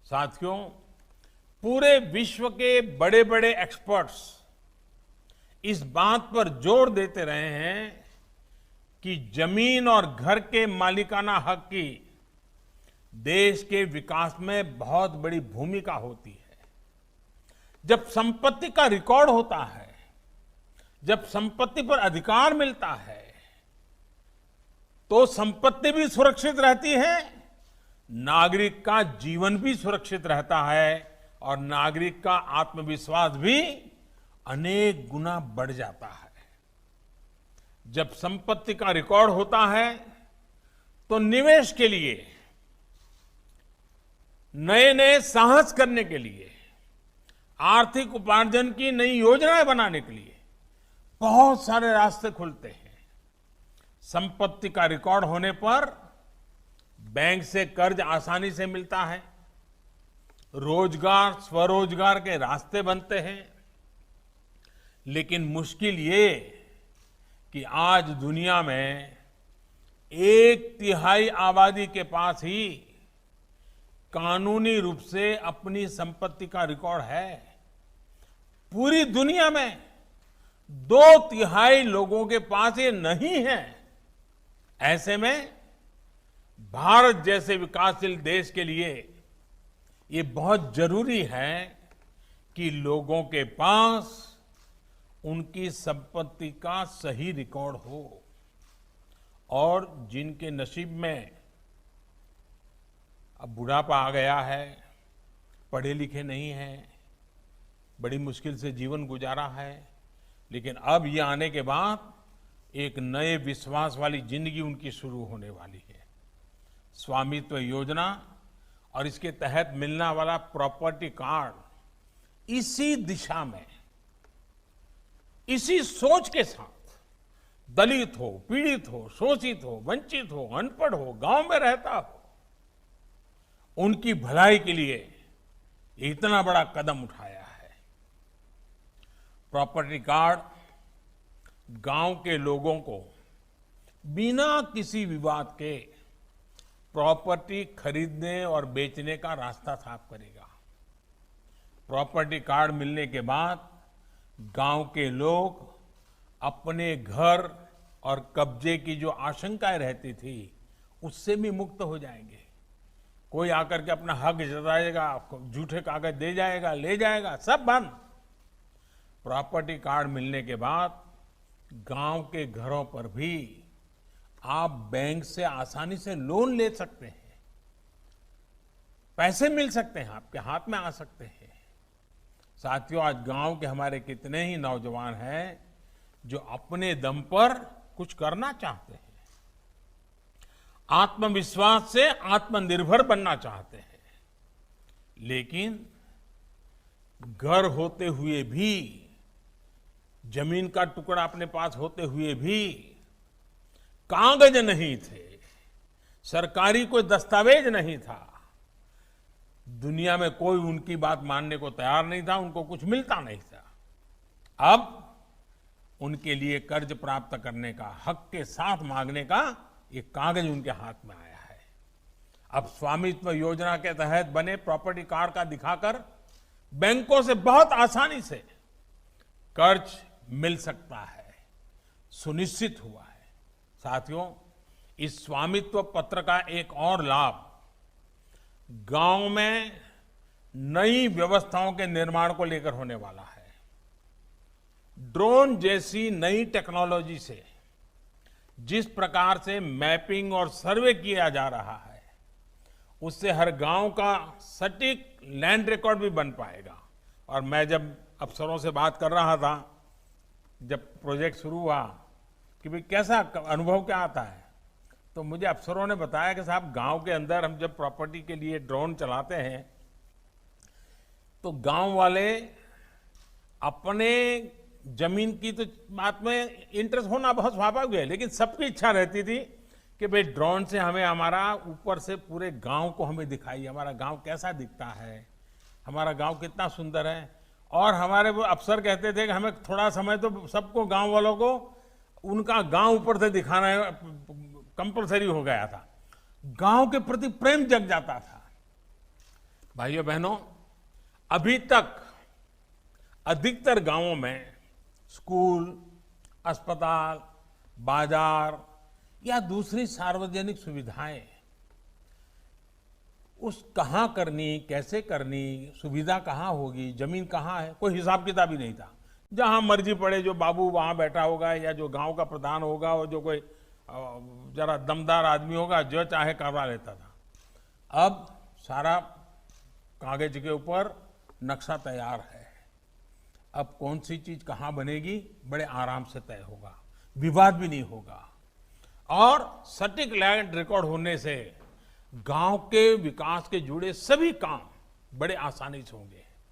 साथियों, पूरे विश्व के बड़े बड़े एक्सपर्ट्स इस बात पर जोर देते रहे हैं कि जमीन और घर के मालिकाना हक की देश के विकास में बहुत बड़ी भूमिका होती है। जब संपत्ति का रिकॉर्ड होता है, जब संपत्ति पर अधिकार मिलता है, तो संपत्ति भी सुरक्षित रहती है, नागरिक का जीवन भी सुरक्षित रहता है और नागरिक का आत्मविश्वास भी अनेक गुना बढ़ जाता है। जब संपत्ति का रिकॉर्ड होता है तो निवेश के लिए, नए नए साहस करने के लिए, आर्थिक उपार्जन की नई योजनाएं बनाने के लिए बहुत सारे रास्ते खुलते हैं। संपत्ति का रिकॉर्ड होने पर बैंक से कर्ज आसानी से मिलता है, रोजगार स्वरोजगार के रास्ते बनते हैं। लेकिन मुश्किल ये कि आज दुनिया में 1/3 आबादी के पास ही कानूनी रूप से अपनी संपत्ति का रिकॉर्ड है। पूरी दुनिया में 2/3 लोगों के पास ये नहीं है। ऐसे में भारत जैसे विकासशील देश के लिए ये बहुत जरूरी है कि लोगों के पास उनकी संपत्ति का सही रिकॉर्ड हो। और जिनके नसीब में अब बुढ़ापा आ गया है, पढ़े लिखे नहीं हैं, बड़ी मुश्किल से जीवन गुजारा है, लेकिन अब ये आने के बाद एक नए विश्वास वाली जिंदगी उनकी शुरू होने वाली है। स्वामित्व योजना और इसके तहत मिलने वाला प्रॉपर्टी कार्ड इसी दिशा में, इसी सोच के साथ, दलित हो, पीड़ित हो, शोषित हो, वंचित हो, अनपढ़ हो, गांव में रहता हो, उनकी भलाई के लिए इतना बड़ा कदम उठाया है। प्रॉपर्टी कार्ड गांव के लोगों को बिना किसी विवाद के प्रॉपर्टी खरीदने और बेचने का रास्ता साफ करेगा। प्रॉपर्टी कार्ड मिलने के बाद गांव के लोग अपने घर और कब्जे की जो आशंकाएं रहती थी उससे भी मुक्त हो जाएंगे। कोई आकर के अपना हक जताएगा, झूठे कागज दे जाएगा, ले जाएगा, सब बंद। प्रॉपर्टी कार्ड मिलने के बाद गांव के घरों पर भी आप बैंक से आसानी से लोन ले सकते हैं, पैसे मिल सकते हैं, आपके हाथ में आ सकते हैं। साथियों, आज गांव के हमारे कितने ही नौजवान हैं जो अपने दम पर कुछ करना चाहते हैं, आत्मविश्वास से आत्मनिर्भर बनना चाहते हैं, लेकिन घर होते हुए भी, जमीन का टुकड़ा अपने पास होते हुए भी कागज नहीं थे, सरकारी कोई दस्तावेज नहीं था, दुनिया में कोई उनकी बात मानने को तैयार नहीं था, उनको कुछ मिलता नहीं था। अब उनके लिए कर्ज प्राप्त करने का, हक के साथ मांगने का एक कागज उनके हाथ में आया है। अब स्वामित्व योजना के तहत बने प्रॉपर्टी कार्ड का दिखाकर बैंकों से बहुत आसानी से कर्ज मिल सकता है, सुनिश्चित हुआ है। साथियों, इस स्वामित्व पत्र का एक और लाभ गांव में नई व्यवस्थाओं के निर्माण को लेकर होने वाला है। ड्रोन जैसी नई टेक्नोलॉजी से जिस प्रकार से मैपिंग और सर्वे किया जा रहा है, उससे हर गांव का सटीक लैंड रिकॉर्ड भी बन पाएगा। और मैं जब अफसरों से बात कर रहा था, जब प्रोजेक्ट शुरू हुआ कि भाई कैसा अनुभव क्या आता है, तो मुझे अफसरों ने बताया कि साहब, गांव के अंदर हम जब प्रॉपर्टी के लिए ड्रोन चलाते हैं तो गांव वाले अपने जमीन की तो बात में इंटरेस्ट होना बहुत स्वाभाविक है, लेकिन सबकी इच्छा रहती थी कि भाई ड्रोन से हमें हमारा ऊपर से पूरे गांव को हमें दिखाइए, हमारा गांव कैसा दिखता है, हमारा गांव कितना सुंदर है। और हमारे वो अफसर कहते थे कि हमें थोड़ा समय तो सबको, गांव वालों को उनका गांव ऊपर से दिखाना कंपलसरी हो गया था। गांव के प्रति प्रेम जग जाता था। भाइयों बहनों, अभी तक अधिकतर गांवों में स्कूल, अस्पताल, बाजार या दूसरी सार्वजनिक सुविधाएं उस कहाँ करनी, कैसे करनी, सुविधा कहाँ होगी, जमीन कहाँ है, कोई हिसाब किताब ही नहीं था। जहां मर्जी पड़े जो बाबू वहां बैठा होगा या जो गांव का प्रधान होगा और जो कोई जरा दमदार आदमी होगा जो चाहे करवा लेता था। अब सारा कागज के ऊपर नक्शा तैयार है। अब कौन सी चीज कहाँ बनेगी बड़े आराम से तय होगा, विवाद भी नहीं होगा और सटीक लैंड रिकॉर्ड होने से गांव के विकास के जुड़े सभी काम बड़े आसानी से होंगे।